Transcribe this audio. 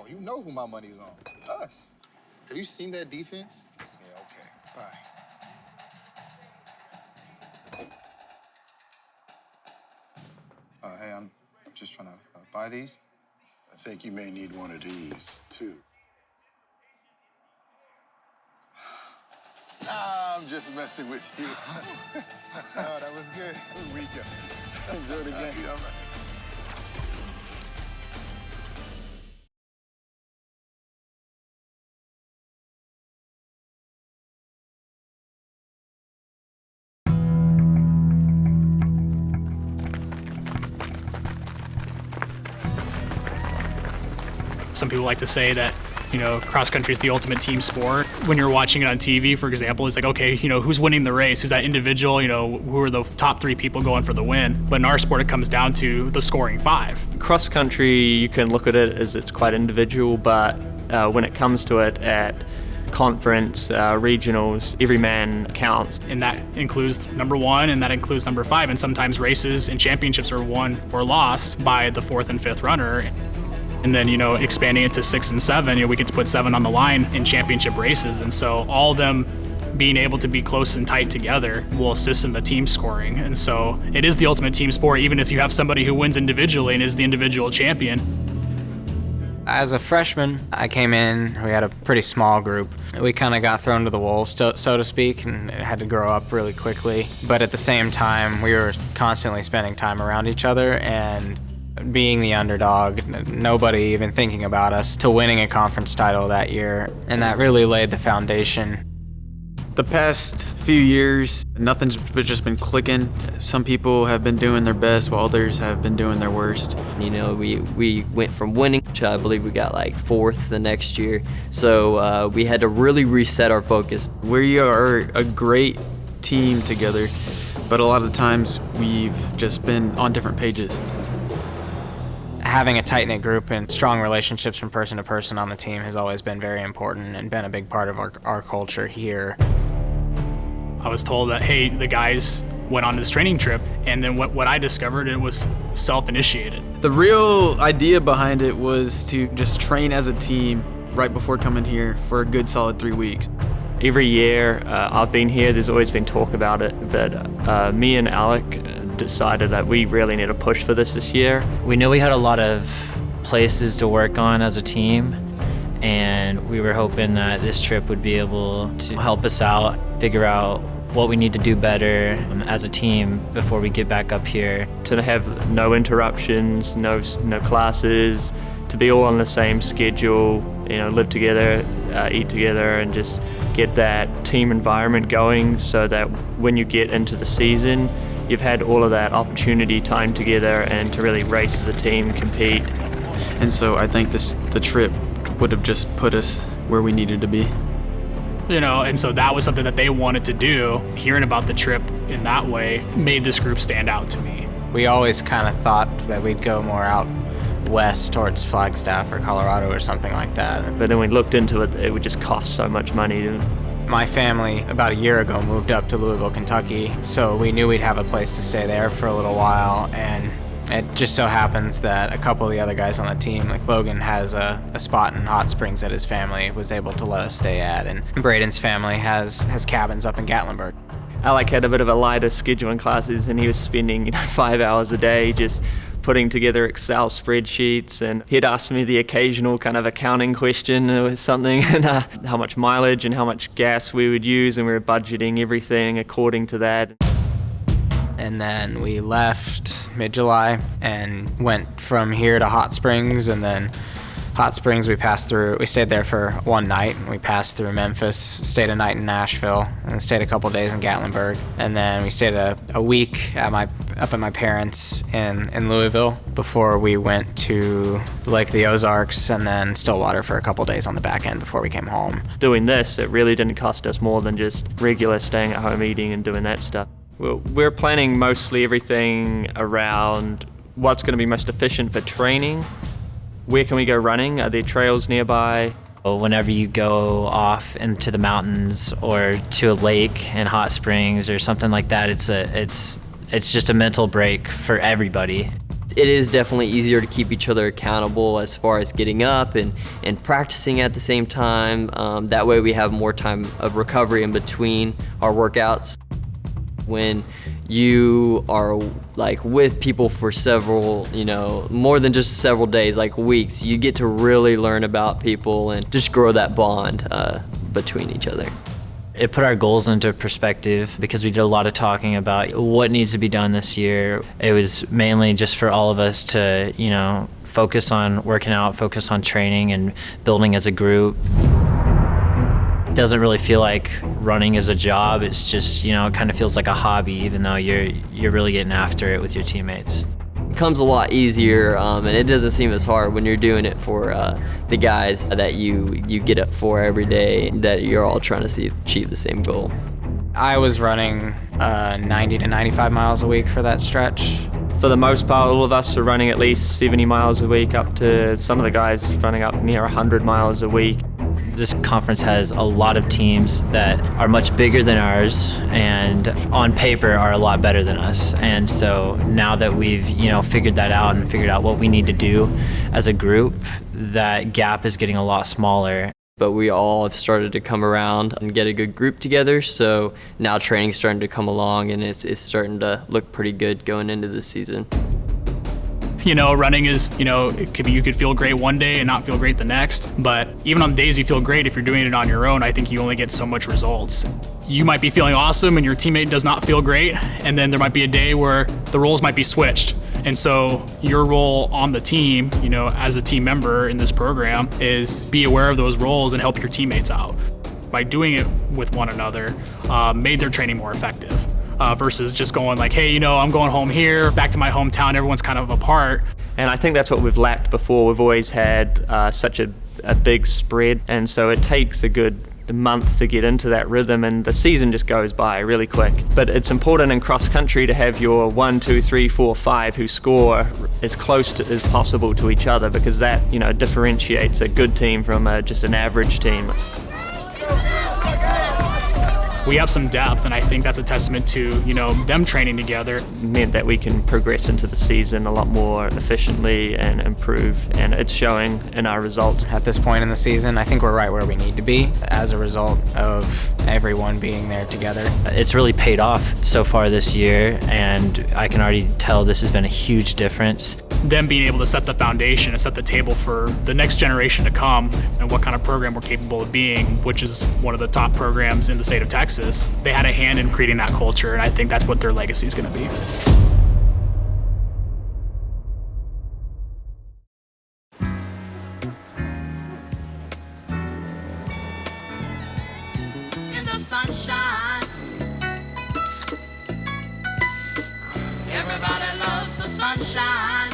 You know who my money's on. Us. Have you seen that defense? Yeah, okay. Bye. Hey, I'm just trying to buy these. I think you may need one of these, too. Nah, I'm just messing with you. Oh, that was good. Rico. Enjoy the game. Some people like to say that, cross country is the ultimate team sport. When you're watching it on TV, for example, it's like, okay, who's winning the race? Who's that individual? Who are the top 3 people going for the win? But in our sport, it comes down to the scoring 5. Cross country, you can look at it as it's quite individual, but when it comes to it at conference, regionals, every man counts. And that includes number 1 and that includes number 5. And sometimes races and championships are won or lost by the 4th and 5th runner. And then, expanding it to 6 and 7, we get to put 7 on the line in championship races. And so all of them being able to be close and tight together will assist in the team scoring. And so it is the ultimate team sport, even if you have somebody who wins individually and is the individual champion. As a freshman, I came in, we had a pretty small group. We kind of got thrown to the wolves, so to speak, and had to grow up really quickly. But at the same time, we were constantly spending time around each other and being the underdog, nobody even thinking about us, to winning a conference title that year. And that really laid the foundation. The past few years, nothing's just been clicking. Some people have been doing their best while others have been doing their worst. We went from winning to, I believe we got like 4th the next year. So we had to really reset our focus. We are a great team together, but a lot of times we've just been on different pages. Having a tight-knit group and strong relationships from person to person on the team has always been very important and been a big part of our culture here. I was told that, hey, the guys went on this training trip, and then what I discovered, it was self-initiated. The real idea behind it was to just train as a team right before coming here for a good solid 3 weeks. Every year I've been here, there's always been talk about it, but me and Alec decided that we really need to push for this year. We knew we had a lot of places to work on as a team, and we were hoping that this trip would be able to help us out, figure out what we need to do better as a team before we get back up here. To have no interruptions, no classes, to be all on the same schedule, live together, eat together, and just get that team environment going so that when you get into the season, you've had all of that opportunity, time together, and to really race as a team, compete. And so I think the trip would have just put us where we needed to be. And so that was something that they wanted to do. Hearing about the trip in that way made this group stand out to me. We always kind of thought that we'd go more out west towards Flagstaff or Colorado or something like that. But then we looked into it, it would just cost so much money. My family, about a year ago, moved up to Louisville, Kentucky, so we knew we'd have a place to stay there for a little while, and it just so happens that a couple of the other guys on the team, like Logan, has a spot in Hot Springs that his family was able to let us stay at, and Braden's family has cabins up in Gatlinburg. Alec had a bit of a lighter schedule in classes, and he was spending 5 hours a day just putting together Excel spreadsheets, and he'd ask me the occasional kind of accounting question or something, and how much mileage and how much gas we would use, and we were budgeting everything according to that. And then we left mid-July and went from here to Hot Springs, and then Hot Springs we stayed there for one night. We passed through Memphis, stayed a night in Nashville, and then stayed a couple days in Gatlinburg. And then we stayed a week up at my parents' in Louisville before we went to Lake the Ozarks and then Stillwater for a couple days on the back end before we came home. Doing this, it really didn't cost us more than just regular staying at home eating and doing that stuff. Well, we're planning mostly everything around what's going to be most efficient for training. Where can we go running? Are there trails nearby? Whenever you go off into the mountains or to a lake in Hot Springs or something like that, it's just a mental break for everybody. It is definitely easier to keep each other accountable as far as getting up and practicing at the same time. That way we have more time of recovery in between our workouts. When you are like with people for several, more than just several days, like weeks, you get to really learn about people and just grow that bond between each other. It put our goals into perspective because we did a lot of talking about what needs to be done this year. It was mainly just for all of us to, focus on working out, focus on training and building as a group. It doesn't really feel like running is a job. It's just, it kind of feels like a hobby, even though you're really getting after it with your teammates. It comes a lot easier, and it doesn't seem as hard when you're doing it for the guys that you get up for every day, that you're all trying to achieve the same goal. I was running 90 to 95 miles a week for that stretch. For the most part, all of us are running at least 70 miles a week, up to some of the guys running up near 100 miles a week. This conference has a lot of teams that are much bigger than ours and on paper are a lot better than us. And so now that we've, figured that out and figured out what we need to do as a group, that gap is getting a lot smaller. But we all have started to come around and get a good group together. So now training's starting to come along and it's starting to look pretty good going into this season. Running is, you could feel great one day and not feel great the next. But even on days you feel great, if you're doing it on your own, I think you only get so much results. You might be feeling awesome and your teammate does not feel great. And then there might be a day where the roles might be switched. And so your role on the team, as a team member in this program, is be aware of those roles and help your teammates out. By doing it with one another, made their training more effective. Versus just going like, hey, I'm going home here, back to my hometown, everyone's kind of apart. And I think that's what we've lacked before. We've always had such a big spread, and so it takes a good month to get into that rhythm, and the season just goes by really quick. But it's important in cross country to have your 1, 2, 3, 4, 5 who score as close as possible to each other, because that differentiates a good team from just an average team. We have some depth, and I think that's a testament to, them training together. Meant that we can progress into the season a lot more efficiently and improve, and it's showing in our results. At this point in the season, I think we're right where we need to be as a result of everyone being there together. It's really paid off so far this year, and I can already tell this has been a huge difference. Them being able to set the foundation and set the table for the next generation to come and what kind of program we're capable of being, which is one of the top programs in the state of Texas. They had a hand in creating that culture, and I think that's what their legacy is going to be. In the sunshine, everybody loves the sunshine.